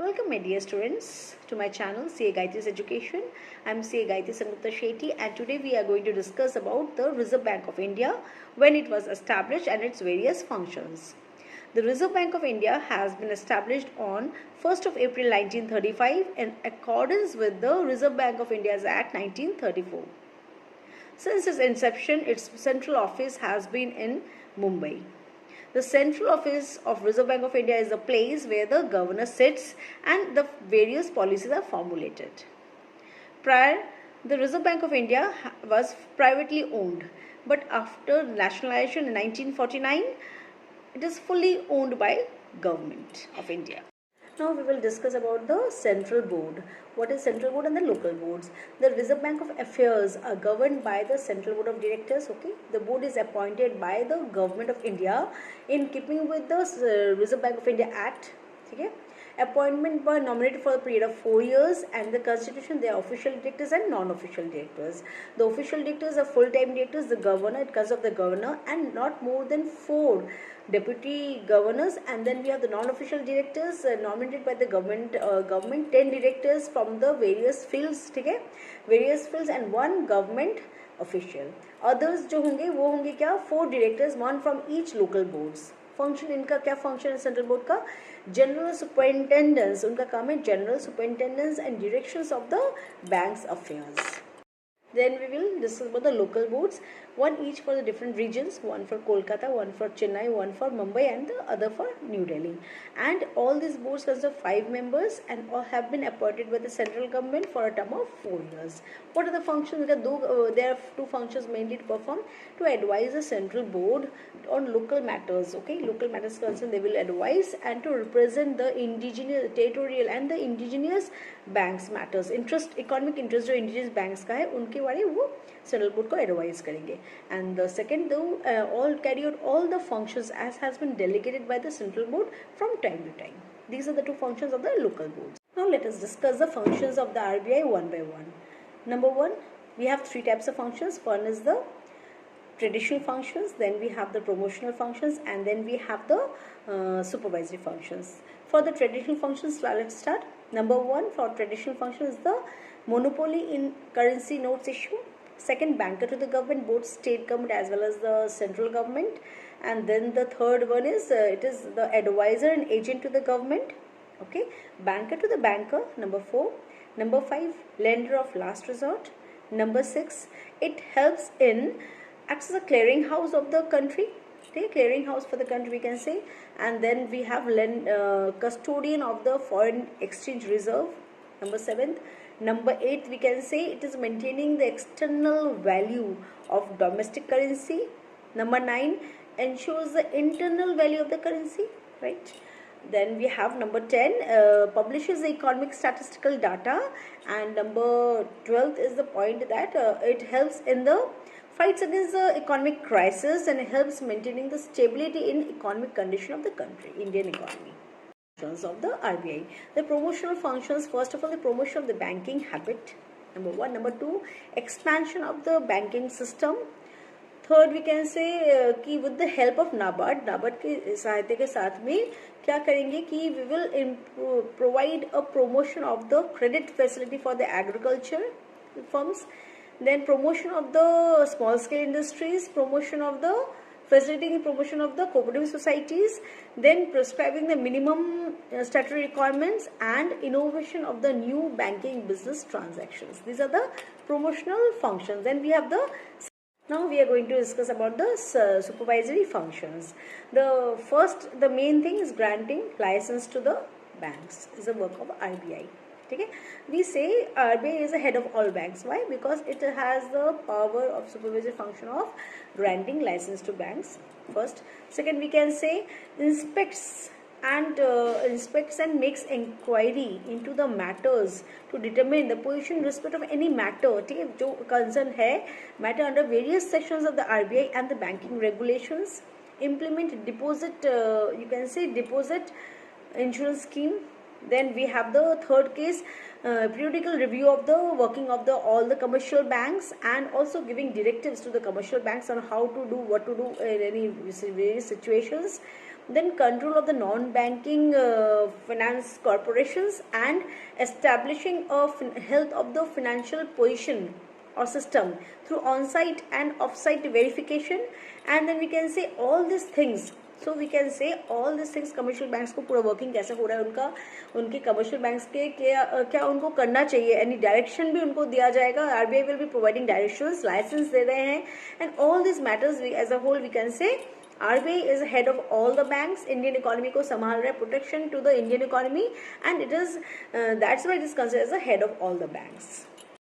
Welcome my dear students to my channel CA Gayatri's Education. I am CA Gayatri Sangupta Shetty and today we are going to discuss about the Reserve Bank of India, when it was established and its various functions. The Reserve Bank of India has been established on 1st of April 1935 in accordance with the Reserve Bank of India's Act 1934. Since its inception, its central office has been in Mumbai. The central office of Reserve Bank of India is the place where the governor sits and the various policies are formulated. Prior, the Reserve Bank of India was privately owned, but after nationalization in 1949, it is fully owned by Government of India. Now we will discuss about the central board. What is central board and the local boards? The Reserve Bank of Affairs are governed by the central board of directors. Okay, the board is appointed by the Government of India in keeping with the Reserve Bank of India Act. Okay, appointment were nominated for a period of 4 years, and the constitution, they are official directors and non-official directors. The official directors are full-time directors. The governor, it consists of the governor and not more than 4 deputy governors, and then we have the non-official directors nominated by the government 10 directors from the various fields. ठीक है, various fields and 1 government official. Others जो होंगे वो होंगे क्या, 4 directors, 1 from each local boards. Function इनका क्या function है सेंट्रल बोर्ड का? जनरल सुपरिंटेंडेंस, उनका काम है general superintendence and directions of the banks affairs. Then we will discuss about the local boards, one each for the different regions, one for Kolkata, one for Chennai, one for Mumbai and the other for New Delhi. And all these boards consist of 5 members and all have been appointed by the central government for a term of 4 years. What are the functions? There are 2 functions mainly to perform: to advise the central board on local matters. Okay, local matters concerned, they will advise, and to represent the indigenous, territorial and the indigenous banks matters. Economic interest जो indigenous banks का है उनके बारे वो central board को advise करेंगे. And the second, to all carry out all the functions as has been delegated by the central board from time to time. These are the 2 functions of the local boards. Now let us discuss the functions of the RBI one by one. Number 1, we have 3 types of functions. One is the traditional functions, then we have the promotional functions, and then we have the supervisory functions. For the traditional functions, let's start. Number 1 for traditional functions is the monopoly in currency notes issue. Second, banker to the government, both state government as well as the central government. And then the third one is it is the advisor and agent to the government. Okay, banker to the banker. Number 4. Number 5, lender of last resort. Number 6, it helps in acts as a clearing house of the country. Okay, clearing house for the country we can say. And then we have custodian of the foreign exchange reserve. Number 7. Number 8, we can say it is maintaining the external value of domestic currency. Number 9, ensures the internal value of the currency, right? Then we have number 10, publishes the economic statistical data. And number 12 is the point that it helps in the fights against the economic crisis and it helps maintaining the stability in economic condition of the country, Indian economy. Of the RBI. The promotional functions, first of all, the promotion of the banking habit, number 1. Number 2, expansion of the banking system. Third, we can say कि with the help of NABARD के सहायता के साथ में क्या करेंगे कि we will provide a promotion of the credit facility for the agriculture firms. Then promotion of the small scale industries, promotion of the facilitating promotion of the cooperative societies, then prescribing the minimum statutory requirements and innovation of the new banking business transactions. These are the promotional functions. Then we have now we are going to discuss about the supervisory functions. The main thing is granting license to the banks is the work of RBI. Okay, we say RBI is the head of all banks. Why? Because it has the power of supervisory function of granting license to banks. First. Second, we can say inspects and makes inquiry into the matters to determine the position in respect of any matter. Okay, जो concern है matter under various sections of the RBI and the banking regulations. Implement deposit you can say deposit insurance scheme. Then we have the third case, periodical review of the working of all the commercial banks and also giving directives to the commercial banks on how to do, what to do in any various situations. then control of the non-banking finance corporations, and establishing of health of the financial position or system through on-site and off-site verification. And then we can say all these things, so we can say all these things commercial banks को पूरा working कैसे हो रहा है उनका, उनके commercial banks के क्या उनको करना चाहिए, एनी डायरेक्शन भी उनको दिया जाएगा. RBI will be providing directions, license दे रहे हैं, and all this matters as a whole we can say RBI is head of all the banks. Indian economy को संभाल रहा है, protection to the Indian economy, and it is that's why it is considered as the head of all the banks.